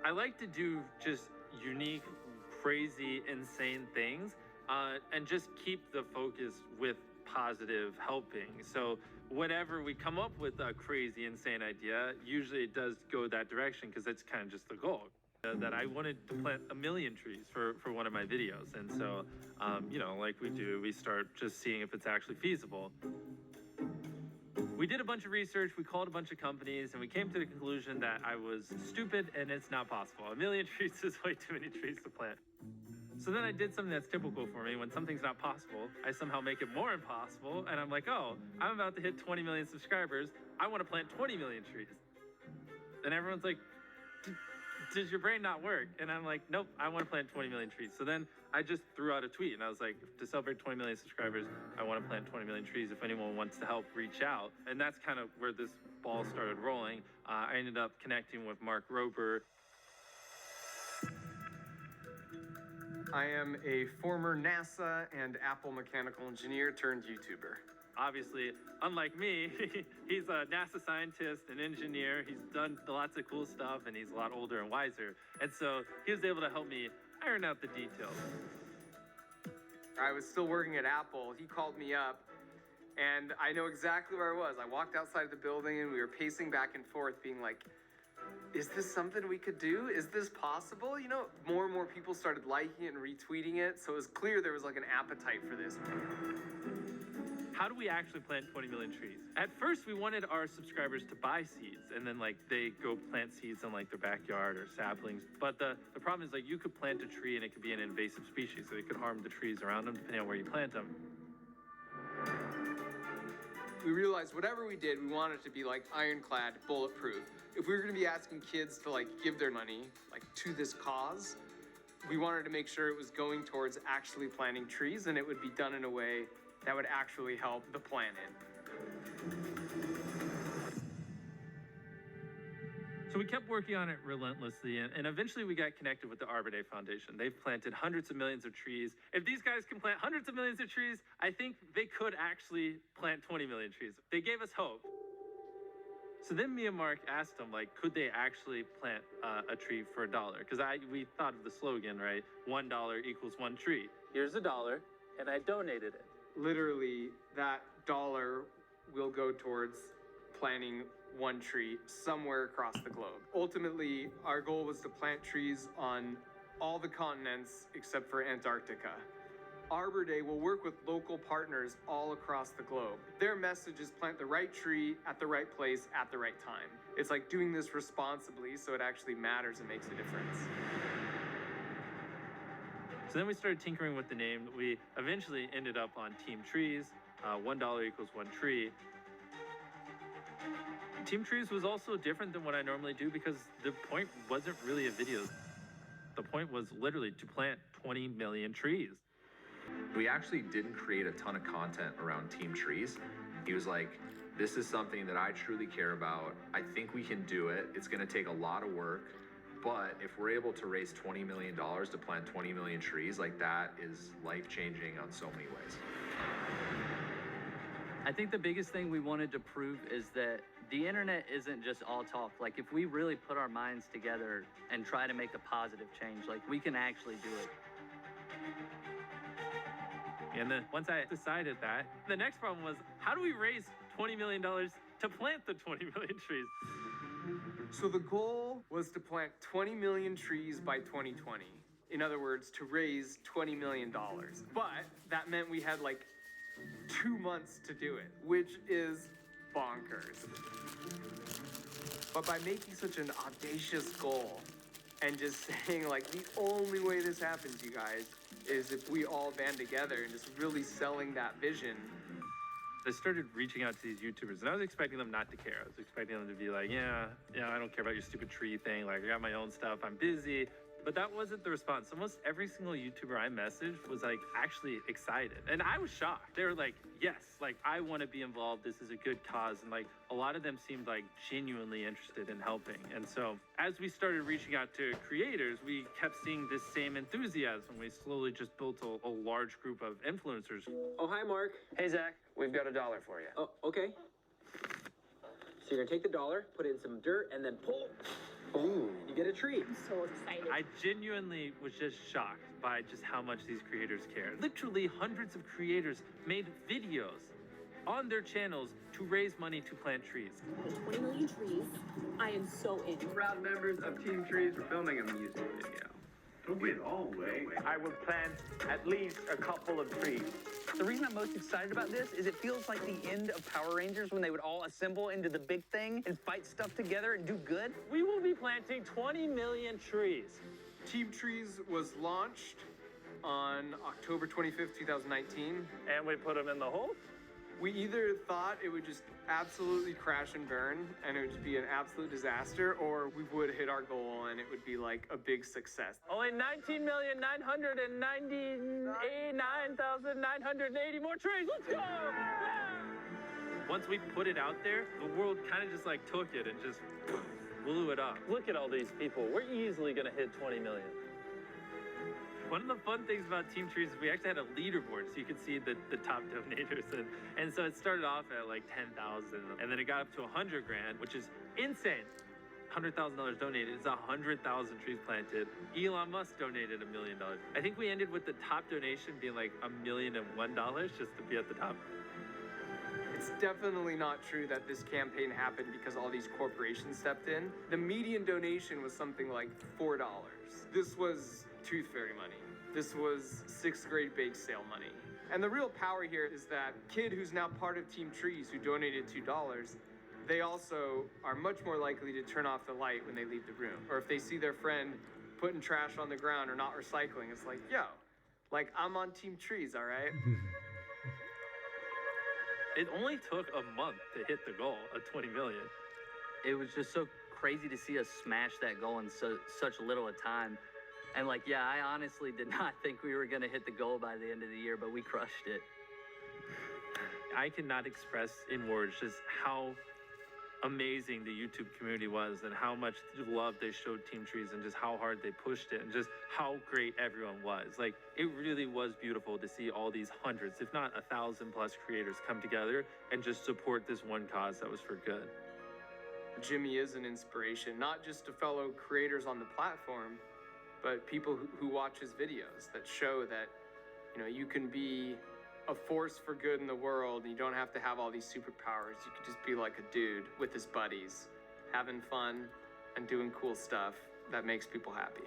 I like to do just unique, crazy, insane things, and just keep the focus with positive helping. So whenever we come up with a crazy, insane idea, usually it does go that direction because that's kind of just the goal. That I wanted to plant 1 million trees for one of my videos. And so, you know, like we do, we start just seeing if it's actually feasible. We did a bunch of research, we called a bunch of companies, and we came to the conclusion that I was stupid and it's not possible. 1 million trees is way too many trees to plant. So then I did something that's typical for me. When something's not possible, I somehow make it more impossible. And I'm like, oh, I'm about to hit 20 million subscribers. I want to plant 20 million trees. And everyone's like, does your brain not work? And I'm like, nope, I want to plant 20 million trees. So then I just threw out a tweet and I was like, to celebrate 20 million subscribers, I want to plant 20 million trees. If anyone wants to help, reach out. And that's kind of where this ball started rolling. I ended up connecting with Arbor. I am a former NASA and Apple mechanical engineer turned YouTuber. Obviously, unlike me, he's a NASA scientist and engineer. He's done lots of cool stuff and he's a lot older and wiser. And so he was able to help me iron out the details. I was still working at Apple. He called me up and I know exactly where I was. I walked outside the building and we were pacing back and forth being like, is this something we could do? Is this possible? You know, more and more people started liking it and retweeting it. So it was clear there was like an appetite for this. How do we actually plant 20 million trees? At first, we wanted our subscribers to buy seeds and then like they go plant seeds in like their backyard or saplings. But the problem is like you could plant a tree and it could be an invasive species. So it could harm the trees around them depending on where you plant them. We realized whatever we did, we wanted it to be like ironclad, bulletproof. If we were going to be asking kids to like give their money like to this cause, we wanted to make sure it was going towards actually planting trees and it would be done in a way that would actually help the planet. So we kept working on it relentlessly, and eventually we got connected with the Arbor Day Foundation. They've planted hundreds of millions of trees. If these guys can plant hundreds of millions of trees, I think they could actually plant 20 million trees. They gave us hope. So then me and Mark asked them, like, could they actually plant a tree for $1? Because we thought of the slogan, right? $1 equals 1 tree. Here's $1, and I donated it. Literally, that dollar will go towards planting 1 tree somewhere across the globe. Ultimately, our goal was to plant trees on all the continents except for Antarctica. Arbor Day will work with local partners all across the globe. Their message is plant the right tree at the right place at the right time. It's like doing this responsibly so it actually matters and makes a difference. So then we started tinkering with the name. We eventually ended up on Team Trees, $1 equals 1 tree. Team Trees was also different than what I normally do because the point wasn't really a video. The point was literally to plant 20 million trees. We actually didn't create a ton of content around Team Trees. He was like, this is something that I truly care about. I think we can do it. It's gonna take a lot of work. But if we're able to raise $20 million to plant 20 million trees, like that is life-changing on so many ways. I think the biggest thing we wanted to prove is that the internet isn't just all talk. Like if we really put our minds together and try to make a positive change, like we can actually do it. And then once I decided that, the next problem was, how do we raise $20 million to plant the 20 million trees? So the goal was to plant 20 million trees by 2020. In other words, to raise $20 million. But that meant we had like 2 months to do it, which is bonkers. But by making such an audacious goal and just saying like, the only way this happens, you guys, is if we all band together and just really selling that vision. I started reaching out to these YouTubers and I was expecting them not to care. I was expecting them to be like, yeah, I don't care about your stupid tree thing. Like I got my own stuff, I'm busy. But that wasn't the response. Almost every single YouTuber I messaged was like actually excited. And I was shocked. They were like, yes, like I want to be involved. This is a good cause. And like a lot of them seemed like genuinely interested in helping. And so as we started reaching out to creators, we kept seeing this same enthusiasm. We slowly just built a large group of influencers. Oh, hi, Mark. Hey, Zach. We've got $1 for you. Oh, okay. So you're gonna take the dollar, put it in some dirt, and then pull. Boom, you get a treat. I'm so excited. I genuinely was just shocked by just how much these creators care. Literally hundreds of creators made videos on their channels to raise money to plant trees. 20 million trees. I am so in. Proud members of Team Trees are filming a music video. Don't get all way. I will plant at least a couple of trees. The reason I'm most excited about this is it feels like the end of Power Rangers when they would all assemble into the big thing and fight stuff together and do good. We will be planting 20 million trees. Team Trees was launched on October 25th, 2019. And we put them in the hole? We either thought it would just absolutely crash and burn and it would just be an absolute disaster, or we would hit our goal and it would be like a big success. Only 19,999,980 more trees. Let's go! Once we put it out there, the world kind of just like took it and just blew it up. Look at all these people. We're easily going to hit 20 million. One of the fun things about Team Trees is we actually had a leaderboard so you could see the top donators. And so it started off at like 10,000 and then it got up to 100 grand, which is insane. $100,000 donated is 100,000 trees planted. Elon Musk donated $1 million. I think we ended with the top donation being like $1,001,000 just to be at the top. It's definitely not true that this campaign happened because all these corporations stepped in. The median donation was something like $4. This was tooth fairy money. This was 6th grade bake sale money. And the real power here is that kid who's now part of Team Trees who donated $2, they also are much more likely to turn off the light when they leave the room. Or if they see their friend putting trash on the ground or not recycling, it's like, yo, like I'm on Team Trees, all right? It only took a month to hit the goal of 20 million. It was just so crazy to see us smash that goal in such little a time. And like, yeah, I honestly did not think we were going to hit the goal by the end of the year, but we crushed it. I cannot express in words just how amazing the YouTube community was and how much love they showed Team Trees and just how hard they pushed it and just how great everyone was. Like, it really was beautiful to see all these hundreds, if not 1,000 plus creators come together and just support this one cause that was for good. Jimmy is an inspiration, not just to fellow creators on the platform, but people who watch his videos that show that, you know, you can be a force for good in the world and you don't have to have all these superpowers. You can just be like a dude with his buddies, having fun and doing cool stuff that makes people happy.